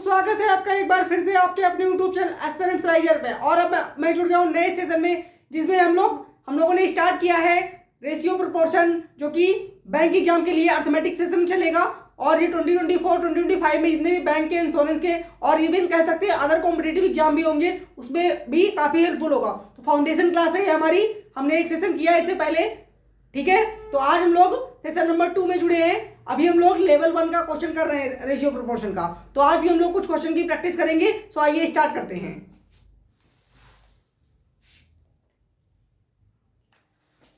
स्वागत है आपका एक बार फिर से आपके अपने यूट्यूब चैनल एस्पिरेंट्स राइजर पे। और अब मैं जुड़ गया हूँ नए सेशन में, जिसमें हम लोगों ने स्टार्ट किया है रेशियो प्रोपोर्शन, जो कि बैंक एग्जाम के लिए अर्थमेटिक सेशन चलेगा। और ये 2024 2025 में जितने भी बैंक के, इंश्योरेंस के और इवन कह सकते हैं अदर कॉम्पिटेटिव एग्जाम भी होंगे, उसमें भी काफी हेल्पफुल होगा। तो फाउंडेशन क्लास है हमारी, हमने एक सेशन किया इससे पहले, ठीक है। तो आज हम लोग सेशन नंबर 2 में जुड़े हैं। अभी हम लोग लेवल 1 का क्वेश्चन कर रहे हैं रेशियो प्रोपोर्शन का। तो आज भी हम लोग कुछ क्वेश्चन की प्रैक्टिस करेंगे। सो आइए स्टार्ट करते हैं।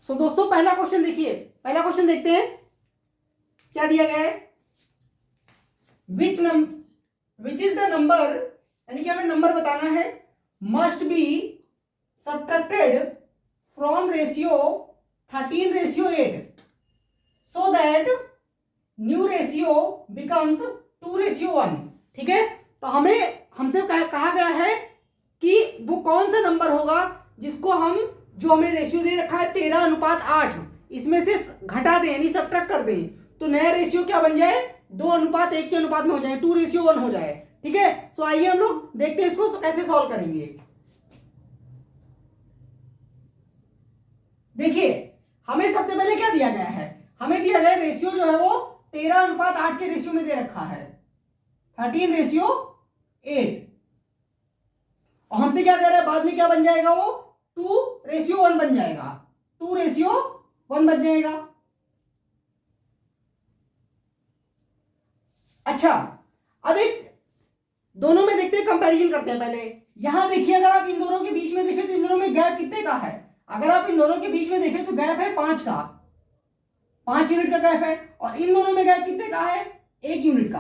सो दोस्तों पहला क्वेश्चन देखिए, पहला क्वेश्चन देखते हैं क्या दिया गया है। विच इज द नंबर, यानी कि हमें नंबर बताना है, must be subtracted from ratio 13:8 so that new ratio becomes 2:1। ठीक है। तो हमसे कहा गया है कि वो कौन सा नंबर होगा जिसको हम, जो हमें रेशियो दे रखा है 13:8, इसमें से घटा दें, यानी सब्ट्रैक्ट कर दें, तो नया रेशियो क्या बन जाए, 2:1 के अनुपात में हो जाए, 2:1 हो जाए। ठीक है। सो आइए हम लोग देखते हैं इसको कैसे सॉल्व करेंगे। देखिए हमें सबसे पहले क्या दिया गया है, हमें दिया गया रेशियो जो है वो 13:8 के रेशियो में दे रखा है, 13:8। और हमसे क्या दे रहा है, बाद में क्या बन जाएगा, वो 2:1 बन जाएगा, 2:1 बन जाएगा। अच्छा, अब एक दोनों में देखते हैं, कंपैरिजन करते हैं। पहले यहां देखिए, अगर आप इन दोनों के बीच में देखें तो इन दोनों में गैप कितने का है। अगर आप इन दोनों के बीच में देखें तो गैप है 5 का, 5 यूनिट का गैप है। और इन दोनों में गैप कितने का है, 1 यूनिट का।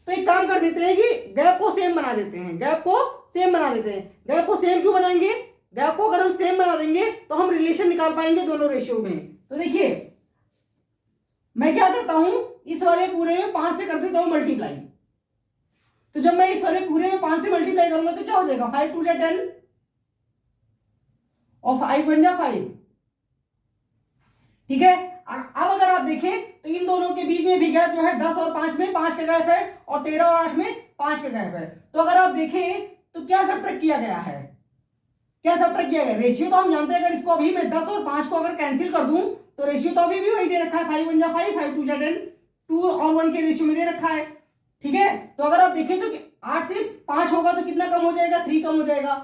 तो एक काम कर देते हैं कि गैप को सेम बना देते हैं, गैप को सेम बना देते हैं। गैप को सेम क्यों बनाएंगे, गैप को अगर हम सेम बना देंगे तो हम रिलेशन निकाल पाएंगे दोनों रेशियो में। तो देखिए मैं क्या करता हूं, इस वाले पूरे में 5 से कर देता हूं मल्टीप्लाई। तो जब मैं इस वाले पूरे में 5 से मल्टीप्लाई करूंगा तो क्या हो जाएगा, 5 2 10 और 5 1 5। ठीक है। अब अगर आप देखें तो इन दोनों के बीच में भी गैप जो है 10 और 5 में 5 का गैप है, और 13 और 8 में 5 का गैप है। तो अगर आप देखें तो क्या सब्ट्रैक्ट किया गया है, क्या सब्ट्रैक्ट किया गया, रेशियो तो हम जानते हैं। अगर इसको अभी मैं 10 और 5 को अगर कैंसिल कर दूं तो रेशियो तो अभी भी वही दे रखा है, 5 1 5 5 2 10, 2 और 1 के रेशियो में दे रखा है। ठीक है। तो अगर आप देखें तो 8 से 5 होगा तो कितना कम हो जाएगा, 3 कम हो जाएगा।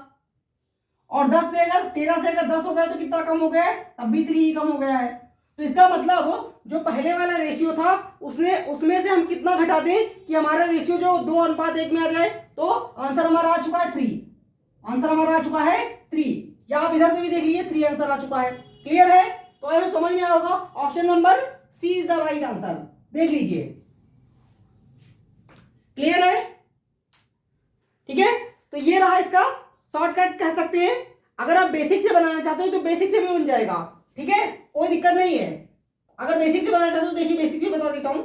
और 10 से अगर 13 से अगर 10 हो गया तो कितना कम हो गया है, तब भी 3 ही कम हो गया है। तो इसका मतलब जो पहले वाला रेशियो था उसमें से हम कितना घटा दें कि हमारा रेशियो जो 2:1 में आ जाए। तो आंसर हमारा आ चुका है 3, आंसर हमारा आ चुका है 3। या आप इधर से भी देख लीजिए, 3 आंसर आ चुका है। क्लियर है। तो ऐसे समझ में आया होगा, option number C is the right answer. देख लीजिए, क्लियर है। ठीक है। तो ये रहा इसका शॉर्टकट कह सकते हैं। अगर आप बेसिक से बनाना चाहते हो तो बेसिक से भी बन जाएगा। ठीक है, कोई दिक्कत नहीं है। अगर बेसिक से बनाना चाहते हो तो देखिए बेसिक से बता देता हूं।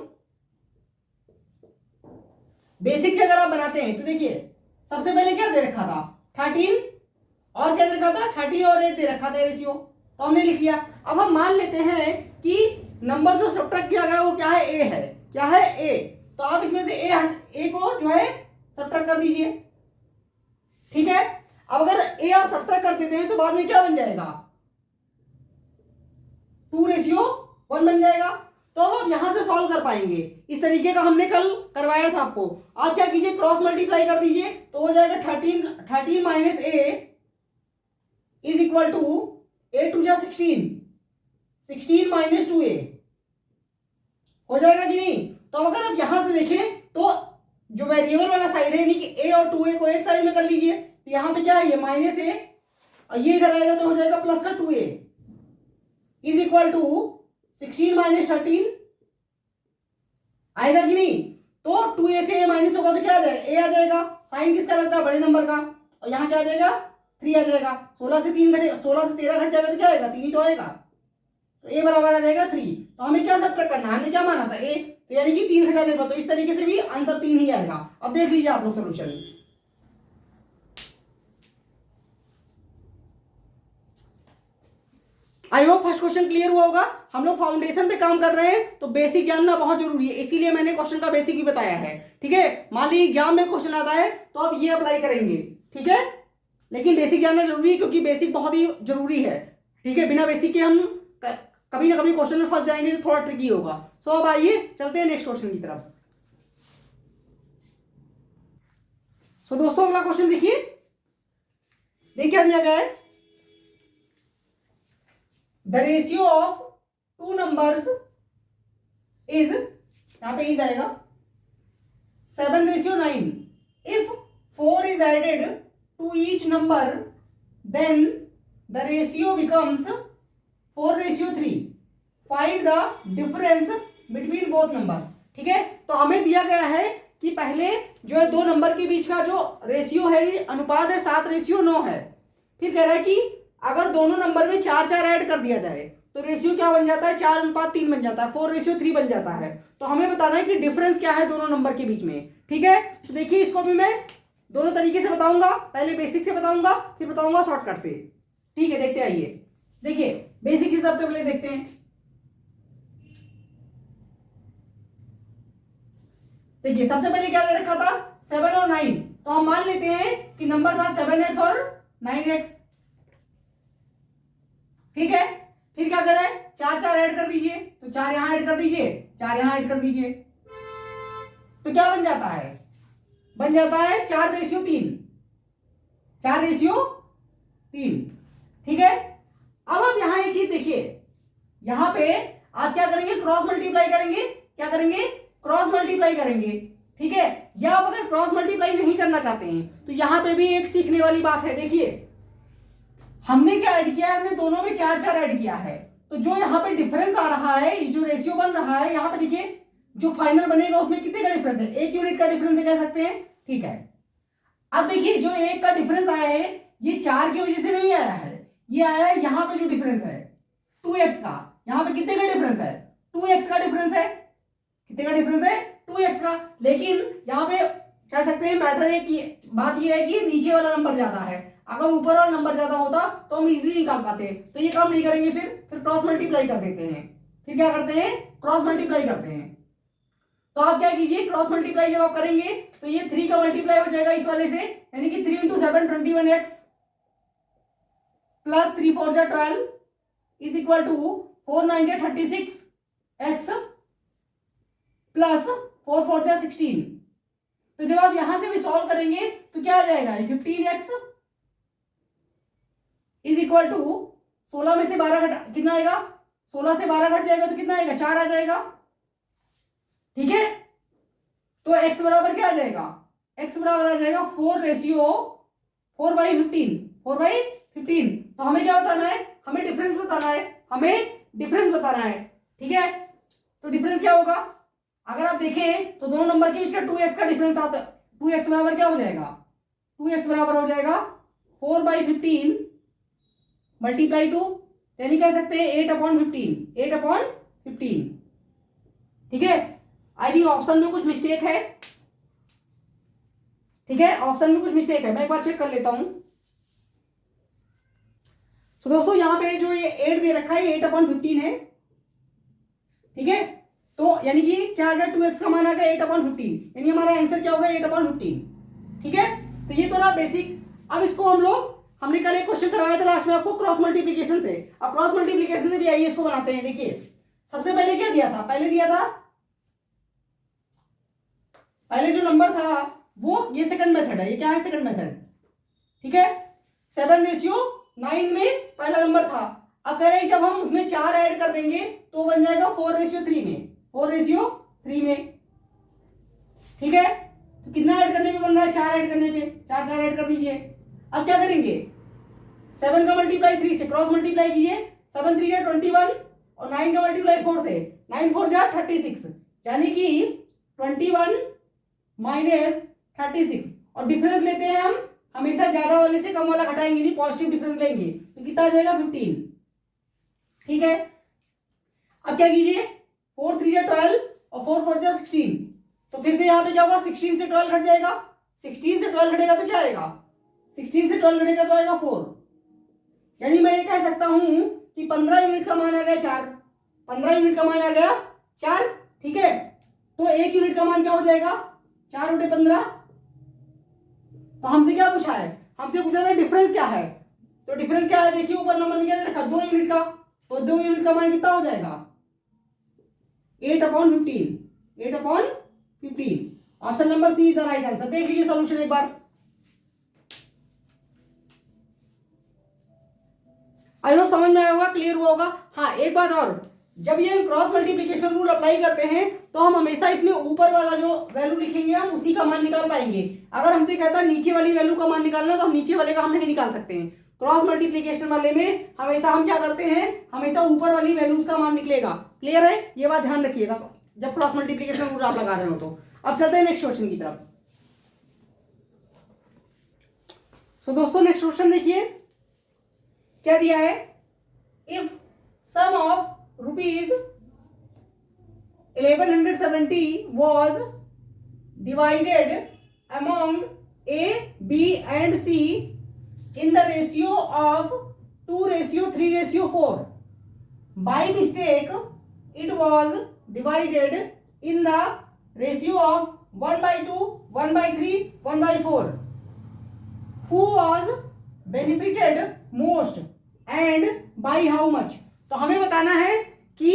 बेसिक से अगर आप बनाते हैं तो देखिए सबसे पहले क्या दे रखा था, 13 और क्या दे रखा था, 30 और 8 दे रखा था रेशियो। तो हमने लिख लिया। अब हम मान लेते हैं कि नंबर जो सब्ट्रैक्ट किया गया वो क्या है, ए है। क्या है, ए। तो आप इसमें से ए को जो है सब्ट्रैक्ट कर दीजिए। ठीक है। अब अगर ए आप सब्ट्रैक्ट कर देते हैं तो बाद में क्या बन जाएगा, 2:1 बन जाएगा। तो अब आप यहां से सॉल्व कर पाएंगे। इस तरीके का हमने कल करवाया था आपको। आप क्या कीजिए, क्रॉस मल्टीप्लाई कर दीजिए, तो हो जाएगा 13 minus A is equal to A two जा 16 माइनस 2a हो जाएगा कि नहीं। तो अगर आप यहां से देखें तो जो वेरिएबल वाला साइड है, यानी कि a और 2a को एक साइड में कर लीजिए। तो यहां पे क्या है, ये माइनस a, और ये इधर आएगा तो हो जाएगा प्लस का 2a is equal to 16 minus 13 आएगा कि नहीं। तो 2a से a माइनस होगा तो क्या आ जाएगा, a आ जाएगा। साइन किसका लगता है, बड़े नंबर का। और यहाँ क्या आ जाएगा, 3 आ जाएगा। 16 से 13 घट जाएगा तो क्या आएगा, 3 ही तो आएगा। तो a बराबर आ जाएगा 3। तो हमें क्या सब्ट्रैक्ट करना है, हमने क्या माना था, a, तो यानी कि 3 घटाने पर, तो इस तरीके से भी आंसर 3 ही आएगा। अब देख लीजिए आप लोग solution. I hope first question clear हुआ होगा। हम लोग फाउंडेशन पे काम कर रहे हैं तो बेसिक जानना बहुत जरूरी है, इसीलिए मैंने क्वेश्चन का बेसिक भी बताया है। ठीक है, मान लीजिए एग्जाम में क्वेश्चन आता है तो आप ये अप्लाई करेंगे। ठीक है, लेकिन बेसिक जानना जरूरी है क्योंकि बेसिक बहुत ही जरूरी है। ठीक है, बिना बेसिक के हम कभी ना कभी क्वेश्चन में फंस जाएंगे तो थोड़ा ट्रिकी होगा। सो अब आइए चलते हैं नेक्स्ट क्वेश्चन की तरफ। सो दोस्तों अगला क्वेश्चन देखिए, देख क्या दिया गया है। The ratio of two numbers is, यहां पे इज आएगा 7:9। If 4 is added to each number then the ratio becomes 4:3। Find the difference between both numbers. ठीक है, तो हमें दिया गया है कि पहले जो है दो नंबर के बीच का जो रेशियो है, अनुपात है 7:9 है। फिर कह रहा है कि अगर दोनों नंबर में 4 ऐड कर दिया जाए तो रेशियो क्या बन जाता है, 4:3 बन जाता है, 4:3 बन जाता है। तो हमें बताना है कि डिफरेंस क्या है दोनों नंबर के बीच में। ठीक है, तो देखिए इसको भी मैं दोनों तरीके से बताऊंगा, पहले बेसिक से बताऊंगा फिर बताऊंगा शॉर्टकट से। ठीक है, देखते आइए। देखिए बेसिक की सबसे पहले देखते हैं। देखिए सबसे पहले क्या दे रखा था, 7 और 9। तो हम मान लेते हैं कि नंबर था 7x और 9x। ठीक है, फिर क्या करें, 4 ऐड कर दीजिए, तो 4 यहां ऐड कर दीजिए, 4 यहां ऐड कर दीजिए, तो क्या बन जाता है, बन जाता है 4:3। 4:3। ठीक है, अब आप यहां एक चीज देखिए, यहां पे आप क्या करेंगे, क्रॉस मल्टीप्लाई करेंगे। क्या करेंगे, क्रॉस मल्टीप्लाई करेंगे। ठीक है, या आप अगर क्रॉस मल्टीप्लाई नहीं करना चाहते हैं तो यहां पे भी एक सीखने वाली बात है। देखिए हमने क्या ऐड किया है, हमने दोनों में 4 ऐड किया है, तो जो यहाँ पे डिफरेंस आ रहा है, जो रेशियो बन रहा है यहाँ पे देखिए, जो फाइनल बनेगा उसमें कितने का डिफरेंस है, 1 यूनिट का डिफरेंस है, कह सकते हैं। ठीक है, अब देखिए जो 1 का डिफरेंस आया है ये 4 की वजह से नहीं आया है, ये आया है यहाँ पे जो डिफरेंस है 2x का। यहाँ पे कितने का डिफरेंस है, 2x का डिफरेंस है। कितने का डिफरेंस है, 2x का। लेकिन यहाँ पे कह सकते हैं मैटर है कि बात ये है कि नीचे वाला नंबर ज्यादा है, अगर ऊपर वाला नंबर ज्यादा होता तो हम इजीली निकाल पाते। तो ये काम नहीं करेंगे, फिर क्रॉस मल्टीप्लाई कर देते हैं। फिर क्या करते हैं, क्रॉस मल्टीप्लाई करते हैं। तो आप क्या कीजिए, क्रॉस मल्टीप्लाई जब आप करेंगे तो ये 3 का मल्टीप्लाई हो जाएगा इस वाले से, यानी कि 3 × 7 21x प्लस 3 4 जा 12 इज इक्वल टू 4 9 जा 36x प्लस 4 4 जा 16। तो जब आप यहां से भी सॉल्व करेंगे तो क्या आ जाएगा, 15x इज इक्वल टू 16 में से 12 घटा, कितना आएगा, 16 से 12 घट जाएगा तो कितना आएगा, 4 आ जाएगा। ठीक है, तो x बराबर क्या आ जाएगा, x बराबर आ जाएगा 4:15। 4/15। तो हमें क्या बताना है, हमें डिफरेंस बताना है, हमें डिफरेंस बताना है। ठीक है, तो डिफरेंस क्या होगा, अगर आप देखें तो दोनों नंबर के बीच का 2x का डिफरेंस आता है, 2x बराबर क्या हो जाएगा, 2x बराबर हो जाएगा 4/15 मल्टीप्लाई 2, यानी कह सकते हैं 8/15। 8/15। ठीक है, आई थिंक ऑप्शन में कुछ मिस्टेक है। ठीक है, ऑप्शन में कुछ मिस्टेक है, मैं एक बार चेक कर लेता हूं। तो दोस्तों यहां पे जो ये 8 दे रखा है 8/15 है। ठीक है, तो यानी कि क्या आ गया, 2x का मान आ गया 8/15, यानी हमारा आंसर क्या होगा, 8/15। ठीक है, तो ये तो रहा बेसिक। अब इसको हम लोग, हमने कल एक क्वेश्चन करवाया था लास्ट में आपको क्रॉस मल्टीप्लिकेशन से, अब क्रॉस मल्टीप्लिकेशन से भी आइए इसको बनाते हैं। देखिए सबसे पहले क्या दिया था, पहले दिया था, पहले जो नंबर था वो, ये सेकंड मेथड है, ये क्या है, सेकंड मेथड। ठीक है, 7:9 में पहला नंबर था। अब कह रहे हैं जब हम उसमें 4 ऐड कर देंगे तो बन जाएगा 4:3 में, 4:3 में। ठीक है, तो कितना ऐड करने पे बन रहा है, 4 ऐड करने पे, 4 ऐड कर दीजिए। अब क्या करेंगे, 7 का मल्टीप्लाई 3 से क्रॉस मल्टीप्लाई कीजिए, 7 3 जा 21 और 9 का मल्टीप्लाई 4 से, 9 4 जा 36, यानी कि 21 माइनस 36। और डिफरेंस लेते हैं हम हमेशा ज्यादा वाले से कम वाला घटाएंगे नहीं, पॉजिटिव डिफरेंस लेंगे, तो कितना आ जाएगा, 15। ठीक है, अब क्या कीजिए, 4 3 जा 12 और 4 4 जा 16, तो फिर से यहाँ पे क्या होगा, 16 से 12 घट जाएगा, 16 से 12 घटेगा तो क्या आएगा, 16 से 12 घटेगा तो आएगा 4। यानी मैं ये कह सकता हूं कि 15 यूनिट का मान आ गया 4, 15 यूनिट का मान आ गया 4, ठीक है। तो 1 यूनिट का मान क्या हो जाएगा, 4/15। तो हमसे क्या पूछा है, हमसे पूछा था डिफरेंस क्या है। तो डिफरेंस क्या है, देखिए ऊपर नंबर में क्या रखा, 2 यूनिट का। तो 2 यूनिट का मान कितना हो जाएगा, 8/15, 8/15। Option number C is the right answer. देख लीजिए सॉल्यूशन एक बार। आई होप समझ में आया होगा, क्लियर हुआ होगा। हाँ एक बात और, जब ये हम क्रॉस मल्टीप्लिकेशन रूल अप्लाई करते हैं तो हम हमेशा इसमें ऊपर वाला जो वैल्यू लिखेंगे हम उसी का मान निकाल पाएंगे। अगर हमसे कहता है नीचे वाली वैल्यू का मान निकालना तो हम नीचे वाले का हम नहीं निकाल सकते हैं। क्रॉस मल्टीप्लिकेशन वाले में हमेशा हम क्या करते हैं, हमेशा ऊपर वाली वैल्यूज का मान निकलेगा। क्लियर है, ये बात ध्यान रखिएगा जब क्रॉस मल्टीप्लिकेशन रूल आप लगा रहे हो। तो अब चलते हैं नेक्स्ट क्वेश्चन की तरफ। सो दोस्तों नेक्स्ट क्वेश्चन देखिए क्या दिया है। If sum of rupees 1170 was divided among A, B and C in the ratio of 2:3:4. By mistake, it was divided in the ratio of 1/2, 1/3, 1/4. Who was benefited most and by how much? तो हमें बताना है कि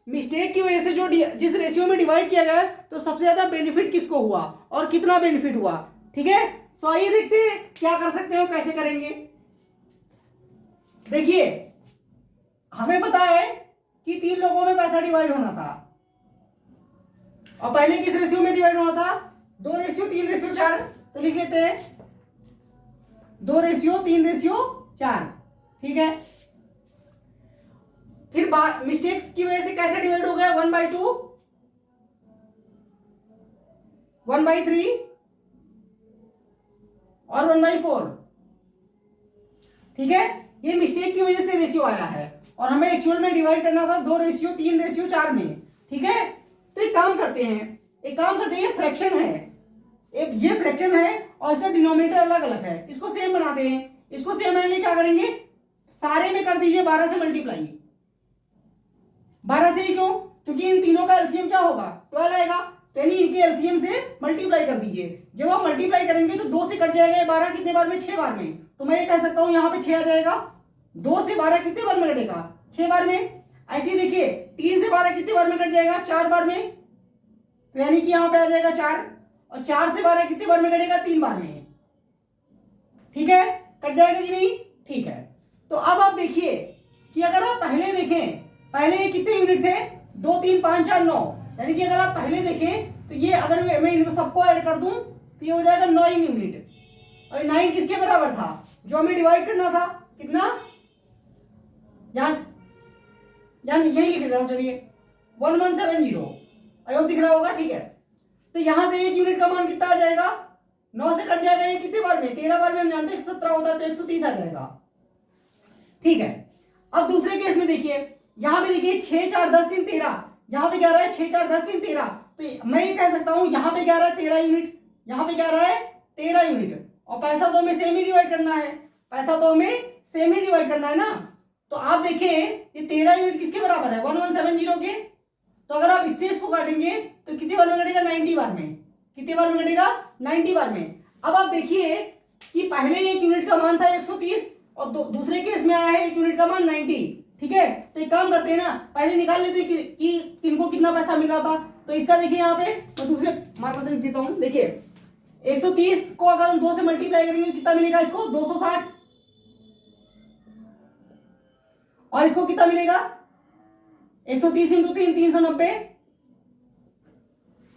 mistake की वजह से जो जिस रेशियो में डिवाइड किया गया तो सबसे ज्यादा बेनिफिट किसको हुआ और कितना बेनिफिट हुआ। ठीक है, तो आइए देखते हैं क्या कर सकते हो, कैसे करेंगे। देखिए हमें पता है कि 3 लोगों में पैसा डिवाइड होना था और पहले किस रेशियो में डिवाइड होना था, 2:3:4। तो लिख लेते हैं 2:3:4। ठीक है, फिर मिस्टेक्स की वजह से कैसे डिवाइड हो गया, 1/2, 1/3 और 1/4। ठीक है, ये मिस्टेक की वजह से रेशियो आया है और हमें एक्चुअल में डिवाइड करना था 2:3:4 में। ठीक है, तो एक काम करते हैं, ये फ्रैक्शन है, ये फ्रैक्शन है और इसका डिनोमिनेटर अलग अलग है, इसको सेम बनाते हैं। इसको सेम बनाने क्या करेंगे, सारे में कर दीजिए 12 से मल्टीप्लाई। 12 से ही क्यों, क्योंकि इन तीनों का एलसीएम क्या होगा, 12 आएगा। तो यानी इनके एलसीएम से मल्टीप्लाई कर दीजिए। जब आप मल्टीप्लाई करेंगे तो 2 से कट जाएगा 12 कितने बार में, 6 बार में। तो मैं ये कह सकता हूं यहाँ पे 6 आ जाएगा। 2 से 12 कितने बार में कटेगा, 6 बार में। ऐसे ही देखिए 3 से 12 कितने बार में कट जाएगा, 4 बार में। तो यानी कि यहाँ पे आ जाएगा 4 और 4 से 12 कितने बार में कटेगा, 3 बार में। ठीक है, कट जाएगा कि नहीं, ठीक है। तो अब आप देखिए कि अगर आप पहले देखें, पहले ये कितने यूनिट थे, 2 3 5 4 9। यानी कि अगर आप पहले देखें तो ये अगर मैं इनको सबको ऐड कर दूं तो ये हो जाएगा 9 यूनिट। और 9 किसके बराबर था, जो हमें डिवाइड करना था, कितना, यानी यही लिख रहा हूं, चलिए 1170। अयोग दिख रहा होगा, ठीक है। तो यहां से 1 यूनिट का मान कितना आ जाएगा, 9 से कट जाएगा, ये कितने बार में, 13 बार में। हम जानते हैं 117 होता है तो 130 आ जाएगा। ठीक है, अब दूसरे केस में देखिए, यहां पे देखिए 6 4 10 3 13, यहां पे क्या रहा है 6 4 10 3 13। तो मैं ये कह सकता हूं यहां पे क्या रहा है 13 यूनिट, यहां पे क्या रहा है 13 यूनिट। और पैसा तो हमें सेम ही डिवाइड करना है, पैसा तो हमें सेम ही डिवाइड करना है ना। तो आप देखिए ये 13 यूनिट किसके बराबर है, 1170 के। तो अगर आप इससे इसको काटेंगे तो कितने बार में कटेगा, 90 बार में। कितने बार में कटेगा, 90 बार में। अब आप देखिए कि पहले 1 यूनिट का मान था 130 और दूसरे केस में आया है 1 यूनिट का मान 90। ठीक है, तो एक काम करते हैं ना, पहले निकाल लेते हैं कि किनको कितना पैसा मिल रहा था। तो इसका देखिए यहाँ पे मैं दूसरे मार्कर से लिख देता हूँ। देखिए 130 को अगर हम 2 से मल्टीप्लाई करेंगे कितना मिलेगा, इसको 260 और इसको कितना मिलेगा, 130 इंटू 3 390।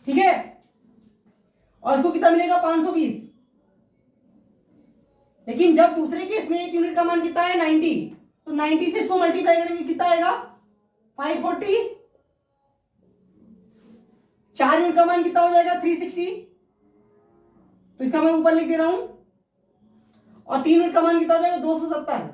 ठीक है, और इसको कितना मिलेगा 520। लेकिन जब दूसरे केस में 1 यूनिट का मान कितना है 90, तो 90 से इसको मल्टीप्लाई करेंगे कितना आएगा 540। 4 यूनिट का मान कितना हो जाएगा 360। तो इसका मैं ऊपर लिख दे रहा हूं। और 3 यूनिट का मान कितना हो जाएगा 270।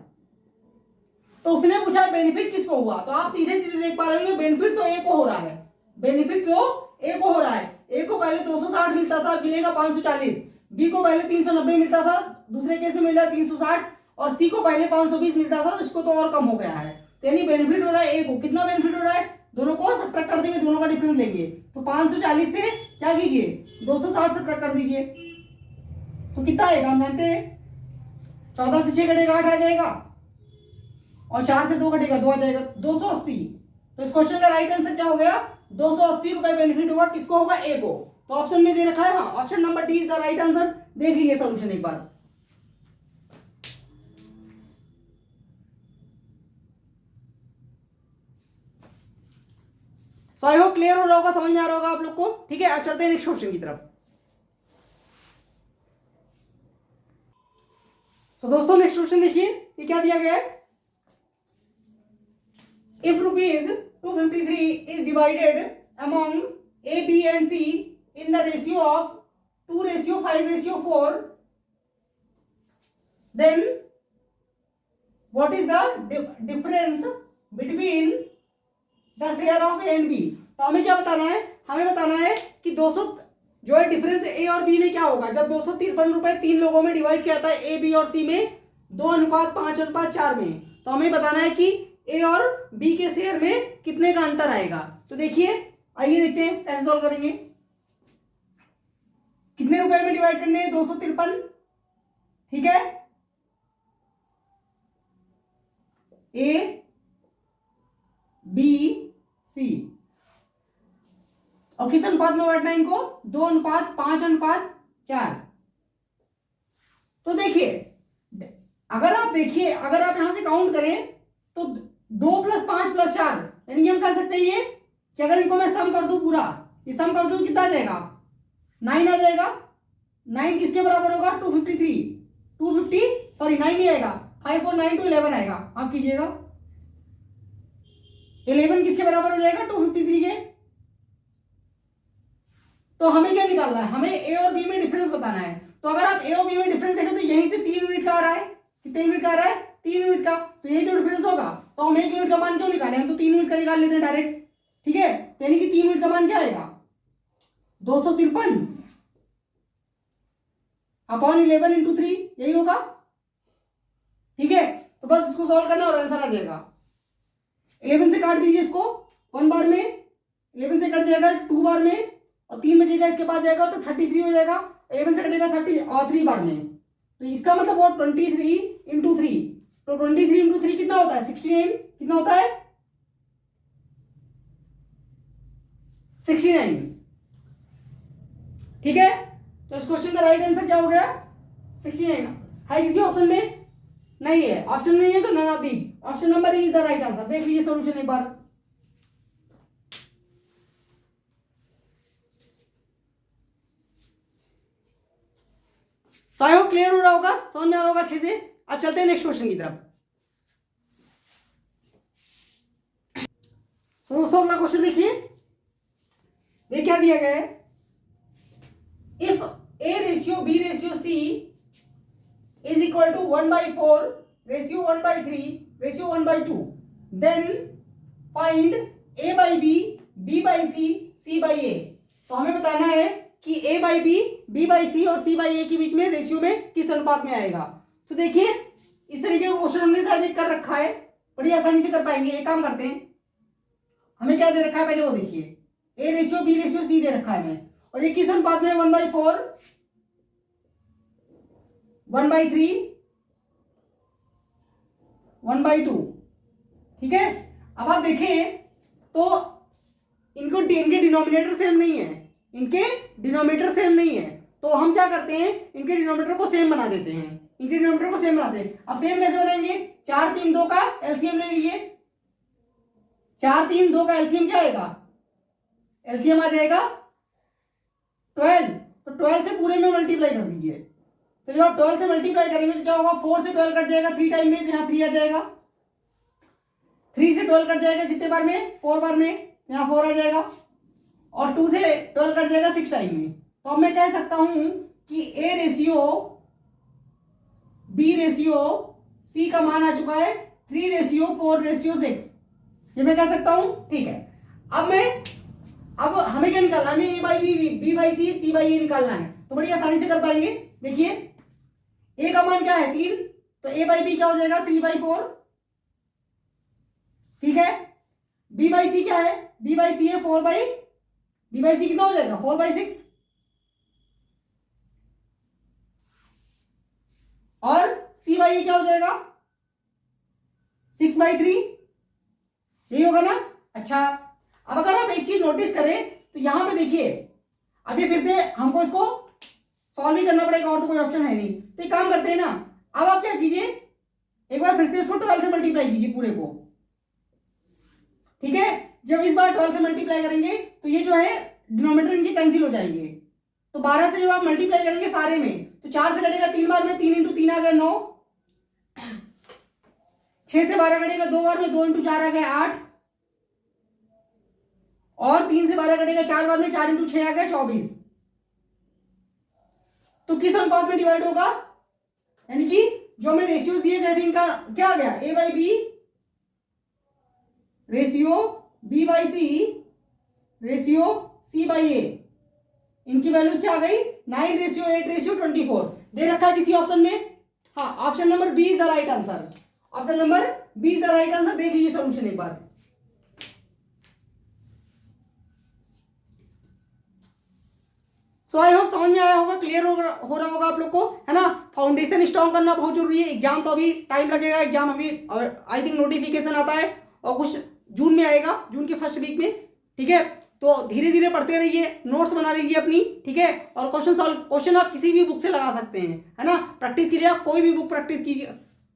तो उसने पूछा बेनिफिट किसको हुआ, तो आप सीधे सीधे देख पा रहे होंगे बेनिफिट तो ए को हो रहा है, बेनिफिट तो ए को हो रहा है। ए को पहले 260 मिलता था, मिलेगा 540। बी को पहले 390 मिलता था, दूसरे केस में मिला 360 और सी को पहले 520 मिलता था, तो इसको तो और कम हो गया है। तो यानी बेनिफिट हो रहा है ए को। कितना बेनिफिट हो रहा है? दोनों को सब्ट्रैक्ट कर देंगे, दोनों का डिफरेंस लेंगे। तो 540 से क्या कीजिए, 260 सब्ट्रैक्ट कर दीजिए, तो कितना आएगा हम जानते हैं, 14 से 6 घटेगा 8 आ जाएगा, और 4 से 2 घटेगा 2 आ जाएगा, 280। तो इस क्वेश्चन का राइट आंसर क्या हो गया, 280 रुपए बेनिफिट होगा। किसको होगा? ए को। तो ऑप्शन में दे रखा है, हाँ, option number D is the right answer. देख लीजिए सॉल्यूशन एक बार। सो आई होप क्लियर हो रहा होगा, समझ में आ रहा होगा आप लोग को। ठीक है, अब चलते हैं नेक्स्ट क्वेश्चन की तरफ। तो दोस्तों नेक्स्ट क्वेश्चन देखिए, ये क्या दिया गया है। If rupees 253 is divided among A B and C in the ratio of 2:5:4, then what is the difference between the share of A and B. तो हमें क्या बताना है, हमें बताना है कि 200 जो है डिफरेंस ए और बी में क्या होगा। जब 253 रुपए 3 लोगों में डिवाइड किया था, ए बी और सी में 2:5:4 में, तो हमें बताना है कि ए और बी के शेयर में कितने का अंतर आएगा। तो देखिए, आइए देखते हैं कैसे सॉल्व करेंगे। कितने रुपए में डिवाइड करने हैं, 253, ठीक है। ए बी सी, और किस अनुपात में बांटना है इनको, 2:5:4। तो देखिए, अगर आप देखिए, अगर आप यहां से काउंट करें तो 2 + 5 + 4, यानी कि हम कह सकते हैं ये कि अगर इनको मैं सम कर दूं पूरा, ये सम कर दूं कितना आ जाएगा, 9 आ जाएगा। 9 किसके बराबर होगा, 253, 9 नहीं आएगा, 5 और 9 तो 11 आएगा। आप कीजिएगा, 11 किसके बराबर हो जाएगा, 253 के। तो हमें क्या निकालना है, हमें ए और बी में डिफरेंस बताना है। तो अगर आप ए और बी में डिफरेंस देखें तो यहीं से 3 यूनिट का आ रहा है। कितने यूनिट का आ रहा है, 3 यूनिट का। तो यही तो डिफरेंस होगा। तो हम 1 यूनिट का मान क्यों निकालें, हम तो 3 यूनिट का निकाल लेते हैं डायरेक्ट। ठीक है, तो यानी कि 3 यूनिट का मान क्या आएगा, 253 अपॉन 11 × 3, यही होगा। ठीक है, तो बस इसको सॉल्व करना और आंसर आ जाएगा। 11 से काट दीजिए इसको 1 बार में, 11 से कट जाएगा 2 बार में, और 3 बचेगा इसके पास जाएगा तो 33 हो जाएगा। 11 से कटेगा 30 और 3 बार में, तो इसका मतलब वो 23 × 3। तो 23 × 3 कितना होता है, 69। कितना होता है, 69। ठीक है, तो इस क्वेश्चन का राइट आंसर क्या हो गया, 69। है किसी ऑप्शन में, नहीं है। ऑप्शन में नहीं है तो none of these, option number E is the right answer. देख लीजिए सॉल्यूशन एक बार। तो आई होप क्लियर हो रहा होगा, समझ में आ रहा होगा अच्छे से। अब चलते हैं नेक्स्ट क्वेश्चन की तरफ। दोस्तों अगला क्वेश्चन देखिए, ये क्या दिया गया है। If A/B/C is equal to 1/4, 1/3, 1/2, then find A/B, B/C, C/A। तो हमें बताना है कि A/B, B/C और C/A के बीच में रेशियो में किस अनुपात में आएगा। तो देखिए, इस तरीके का क्वेश्चन हमने शायद कर रखा है, बड़ी आसानी से कर पाएंगे। एक काम करते हैं, हमें क्या दे रखा है पहले वो देखिए, A/B/C दे रखा है हमें, और ये किस अनुपात में, 1/4, 1/3, 1/2। ठीक है, अब आप देखें तो इनके डिनोमिनेटर सेम नहीं है, इनके डिनोमिनेटर सेम नहीं है। तो हम क्या करते हैं, इनके डिनोमिनेटर को सेम बना देते हैं, इनके डिनोमिनेटर को सेम बनाते हैं। अब सेम कैसे बनाएंगे, 4, 3, 2 का एलसीएम ले लीजिए। 4, 3, 2 का एलसीएम क्या आएगा, एलसीएम आ जाएगा 12। तो 12 से पूरे में मल्टीप्लाई कर दीजिए। तो जब आप 12 से मल्टीप्लाई करेंगे तो क्या होगा, 4 से 12 कट जाएगा 3 टाइम में, तो यहाँ 3 आ जाएगा। 3 से 12 कट जाएगा कितने बार में, 4 बार में, यहाँ 4 आ जाएगा। और 2 से 12 कट जाएगा 6 टाइम में। तो अब मैं कह सकता हूं कि A/B/C का मान आ चुका है 3:4:6। ये मैं कह सकता हूं। ठीक है, अब हमें क्या निकालना है, A/B, B/C, C/A निकालना है। तो बड़ी आसानी से कर पाएंगे। देखिए, A का मान क्या है, 3, तो a बाई बी क्या हो जाएगा 3/4, ठीक है। b बाई सी क्या है, b बाई सी है 4/, b बाई सी कितना हो जाएगा 4/6, और c बाई ए क्या हो जाएगा 6/3, यही होगा ना। अच्छा, अब अगर आप एक चीज नोटिस करें तो यहां पे देखिए, अभी फिर से हमको इसको सॉल्व ही करना पड़ेगा और तो कोई ऑप्शन है नहीं, तो एक काम करते हैं ना, अब आप क्या कीजिए, एक बार फिर से इसको 12 से मल्टीप्लाई कीजिए पूरे को, ठीक है। जब इस बार 12 से मल्टीप्लाई करेंगे तो ये जो है डिनोमिनेटर इनके कैंसिल हो जाएंगे, तो 12 से जब आप मल्टीप्लाई करेंगे सारे में तो 4 से कटेगा 3 बार में, 3 इंटू 3 आ गया 9, 6 से 12 कटेगा 2 बार में, 2 इंटू 4 आ गया 8, और 3 से 12 कटेगा 4 बार में, 4 इंटू 6 आ गया 24। तो किस अनुपात में डिवाइड होगा, यानी कि जो हमें रेशियोज दिए गए थे इनका क्या आ गया, a by B ratio b by C ratio c by A, इनकी वैल्यूज क्या आ गई 9:8:24 दे रखा है किसी ऑप्शन में। हाँ, option number B is the right answer, option number B is the right answer. देख लीजिए सॉल्यूशन एक बार। सो आई होप समझ में आया होगा, क्लियर हो रहा होगा आप लोग को, है ना। फाउंडेशन स्ट्रॉन्ग करना बहुत जरूरी है, एग्जाम तो अभी टाइम लगेगा, एग्जाम अभी आई थिंक नोटिफिकेशन आता है और कुछ जून में आएगा, जून के फर्स्ट वीक में, ठीक है। तो धीरे धीरे पढ़ते रहिए, नोट्स बना लीजिए अपनी, ठीक है। और क्वेश्चन आप किसी भी बुक से लगा सकते हैं, है ना। प्रैक्टिस कीजिए, आप कोई भी बुक प्रैक्टिस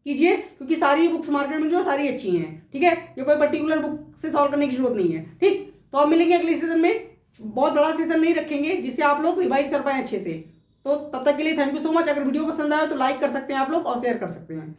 कीजिए क्योंकि सारी बुक्स मार्केट में जो सारी अच्छी हैं, ठीक है। ये कोई पर्टिकुलर बुक से सॉल्व करने की जरूरत नहीं है, ठीक। तो आप मिलेंगे अगले सीजन में, बहुत बड़ा सेशन नहीं रखेंगे जिससे आप लोग रिवाइज कर पाए अच्छे से। तो तब तक के लिए थैंक यू सो मच। अगर वीडियो पसंद आया तो लाइक कर सकते हैं आप लोग और शेयर कर सकते हैं।